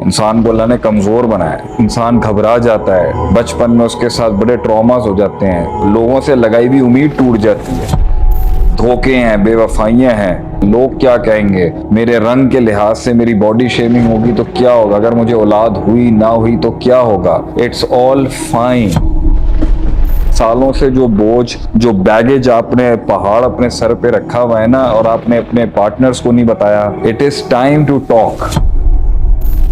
इंसान को अल्लाह ने कमज़ोर बनाया है। इंसान घबरा जाता है, बचपन में उसके साथ बड़े ट्रॉमास हो जाते हैं, लोगों से लगाई हुई उम्मीद टूट जाती है, धोखे हैं, बेवफाइयाँ हैं, लोग क्या कहेंगे, मेरे रंग के लिहाज से मेरी बॉडी शेमिंग होगी तो क्या होगा, अगर मुझे औलाद हुई ना हुई तो क्या होगा। It's all fine. सालों से जो बोझ, जो बैगेज आपने पहाड़ अपने सर पे रखा हुआ है ना, और आपने अपने पार्टनर्स को नहीं बताया, it is time to talk.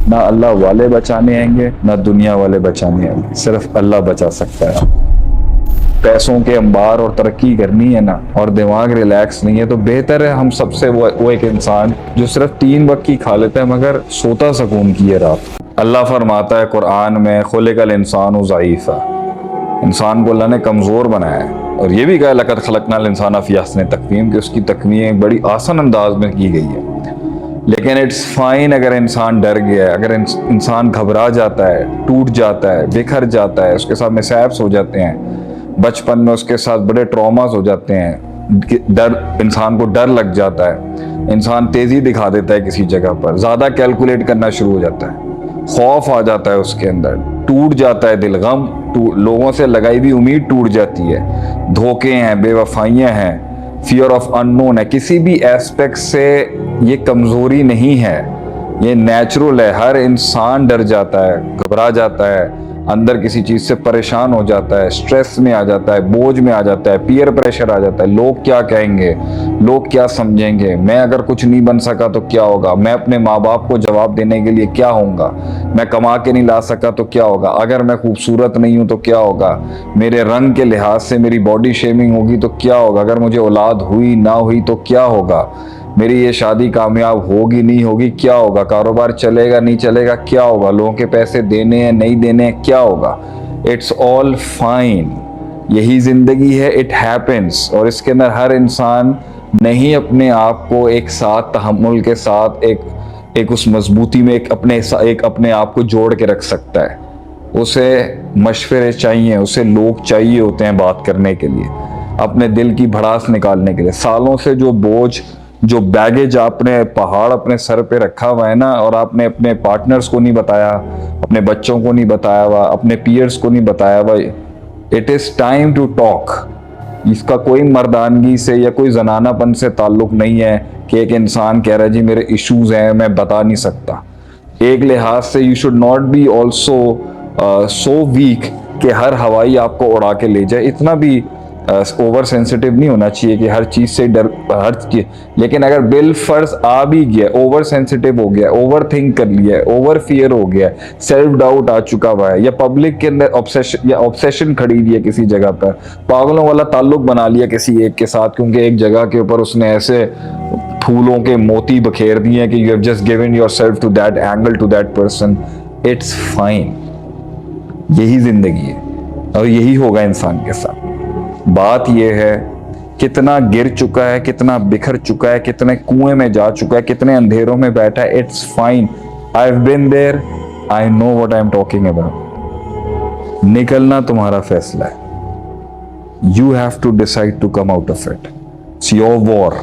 ना अल्लाह वाले बचाने आएंगे, ना दुनिया वाले बचाने आएंगे, सिर्फ अल्लाह बचा सकता है। पैसों के अंबार और तरक्की करनी है ना, और दिमाग रिलैक्स नहीं है, तो बेहतर है हम सबसे वो एक इंसान जो सिर्फ 3 वक्त की खा लेता है मगर सोता सुकून की है रात। अल्लाह फरमाता है कुरान में, खुलिकल इंसान ज़ईफ़ा, इंसान को अल्लाह ने कमज़ोर बनाया है। और ये भी कहा लक़द खलक़नाल इंसान फ़ी अहसन तक़वीम, कि उसकी तकवीम बड़ी आसान अंदाज में की गई है। लेकिन इट्स फाइन अगर इंसान डर गया है, अगर इंसान घबरा जाता है, टूट जाता है, बिखर जाता है, उसके साथ मिसहैप्स हो जाते हैं, बचपन में उसके साथ बड़े ट्रॉमास हो जाते हैं, डर, इंसान को डर लग जाता है, इंसान तेज़ी दिखा देता है किसी जगह पर, ज़्यादा कैलकुलेट करना शुरू हो जाता है, खौफ आ जाता है उसके अंदर, टूट जाता है दिल, गम, लोगों से लगाई हुई उम्मीद टूट जाती है, धोखे हैं, बेवफाइयाँ हैं, फियर ऑफ अननोन है, किसी भी एस्पेक्ट से ये कमज़ोरी नहीं है, ये नेचुरल है। हर इंसान डर जाता है, घबरा जाता है, अंदर किसी चीज़ से परेशान हो जाता है, स्ट्रेस में आ जाता है, बोझ में आ जाता है, पीयर प्रेशर आ जाता है, लोग क्या कहेंगे, लोग क्या समझेंगे, मैं अगर कुछ नहीं बन सका तो क्या होगा, मैं अपने माँ बाप को जवाब देने के लिए क्या होऊंगा, मैं कमा के नहीं ला सका तो क्या होगा, अगर मैं खूबसूरत नहीं हूँ तो क्या होगा, मेरे रंग के लिहाज से मेरी बॉडी शेमिंग होगी तो क्या होगा, अगर मुझे औलाद हुई ना हुई तो क्या होगा, मेरी ये शादी कामयाब होगी नहीं होगी क्या होगा, कारोबार चलेगा नहीं चलेगा क्या होगा, लोगों के पैसे देने हैं नहीं देने हैं क्या होगा। इट्स ऑल फाइन, यही ज़िंदगी है, इट हैपेंस। और इसके अंदर हर इंसान नहीं अपने आप को एक साथ तहम्मुल के साथ एक उस मजबूती में एक अपने आप को जोड़ के रख सकता है। उसे मशवरे चाहिए, उसे लोग चाहिए होते हैं बात करने के लिए, अपने दिल की भड़ास निकालने के लिए। सालों से जो बोझ, जो बैगेज आपने पहाड़ अपने सर पे रखा हुआ है ना, और आपने अपने पार्टनर्स को नहीं बताया, अपने बच्चों को नहीं बताया हुआ, अपने पीयर्स को नहीं बताया हुआ, it is time to talk. इसका कोई मर्दानगी से या कोई जनानापन से ताल्लुक नहीं है कि एक इंसान कह रहा है जी मेरे इश्यूज हैं मैं बता नहीं सकता। एक लिहाज से you should not be also so weak कि हर हवाई आपको उड़ा के ले जाए, इतना भी ओवर सेंसिटिव नहीं होना चाहिए कि हर चीज़ से डर, हर चीज। लेकिन अगर बिल फर्ज आ भी गया, ओवर सेंसिटिव हो गया, ओवर थिंक कर लिया, ओवर फियर हो गया, सेल्फ डाउट आ चुका हुआ है, या पब्लिक के अंदर ऑब्सेशन खड़ी हुई है किसी जगह पर, पागलों वाला ताल्लुक बना लिया किसी एक के साथ क्योंकि एक जगह के ऊपर उसने ऐसे फूलों के मोती बखेर दिए हैं कि you have just given yourself to that angle, to that person. It's fine, यही जिंदगी है और यही होगा इंसान के साथ। बात यह है कितना गिर चुका है, कितना बिखर चुका है, कितने कुएं में जा चुका है, कितने अंधेरों में बैठा है। It's fine, I have been there, I know what I am talking about. निकलना तुम्हारा फैसला है, you have to decide to come out of it, it's your war.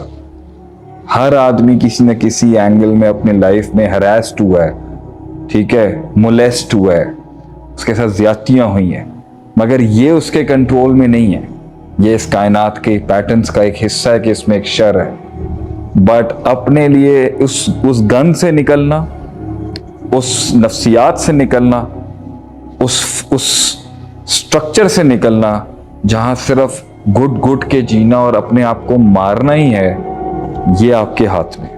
हर आदमी किसी न किसी एंगल में अपनी लाइफ में हरास्ड हुआ है, ठीक है, मोलेस्ट हुआ है, उसके साथ ज्यादतियां हुई हैं, मगर ये उसके कंट्रोल में नहीं है। ये इस कायनात के पैटर्न्स का एक हिस्सा है कि इसमें एक शर है। बट अपने लिए उस गन से निकलना, उस नफ्सियात से निकलना, उस स्ट्रक्चर से निकलना जहां सिर्फ घुट घुट के जीना और अपने आप को मारना ही है, ये आपके हाथ में।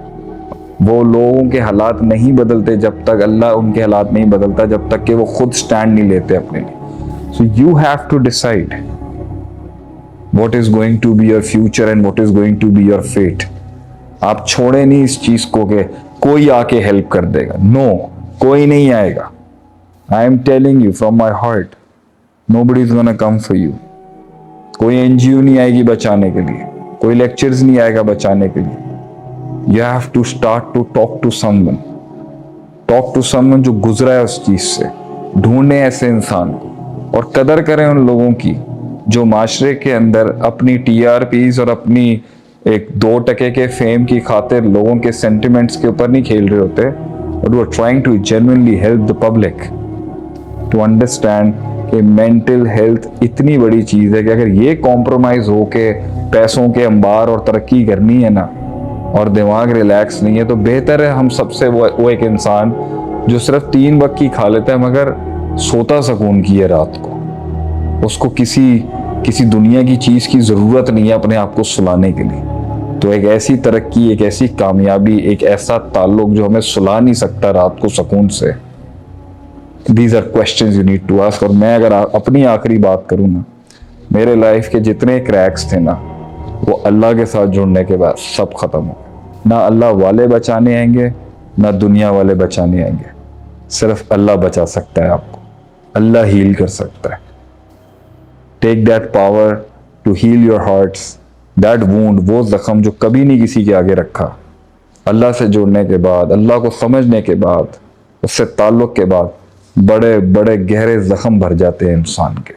वो लोगों के हालात नहीं बदलते जब तक अल्लाह उनके हालात नहीं बदलता, जब तक कि वो खुद स्टैंड नहीं लेते अपने लिए। So you have to decide what is going to be your future and what is going to be your fate। आप छोड़े नहीं इस चीज को कि कोई आके हेल्प कर देगा। नो, कोई नहीं आएगा। I am telling you from my heart, nobody is gonna come for you। कोई एनजीओ नहीं आएगी बचाने के लिए, कोई लेक्चर्स नहीं आएगा बचाने के लिए। You have to start to talk to someone, talk to someone जो गुजरा है उस चीज से। ढूंढे ऐसे इंसान को और कदर करें उन लोगों की जो माशरे के अंदर अपनी टीआरपीज और अपनी एक 2% के फेम की खातिर लोगों के सेंटिमेंट्स के ऊपर नहीं खेल रहे होते, but who are trying to genuinely help the public to understand कि मेंटल हेल्थ इतनी बड़ी चीज़ है कि अगर ये कॉम्प्रोमाइज़ हो के पैसों के अंबार और तरक्की करनी है ना, और दिमाग रिलैक्स नहीं है, तो बेहतर है हम सबसे वो एक इंसान जो सिर्फ 3 वक्त की खा लेता है मगर सोता सुकून की है रात को, उसको किसी दुनिया की चीज़ की ज़रूरत नहीं है अपने आप को सुलाने के लिए। तो एक ऐसी तरक्की, एक ऐसी कामयाबी, एक ऐसा ताल्लुक जो हमें सुला नहीं सकता रात को सुकून से, these are questions you need to ask. और मैं अगर अपनी आखिरी बात करूँ ना, मेरे लाइफ के जितने क्रैक्स थे ना, वो अल्लाह के साथ जुड़ने के बाद सब खत्म हो गए। ना अल्लाह वाले बचाने आएंगे, ना दुनिया वाले बचाने आएंगे, सिर्फ अल्लाह बचा सकता है आपको, अल्लाह हील कर सकता है। Take that power to heal your hearts, that wound, वो जख्म जो कभी नहीं किसी के आगे रखा। अल्लाह से जुड़ने के बाद, अल्लाह को समझने के बाद, उससे ताल्लुक़ के बाद बड़े बड़े गहरे जख्म भर जाते हैं इंसान के।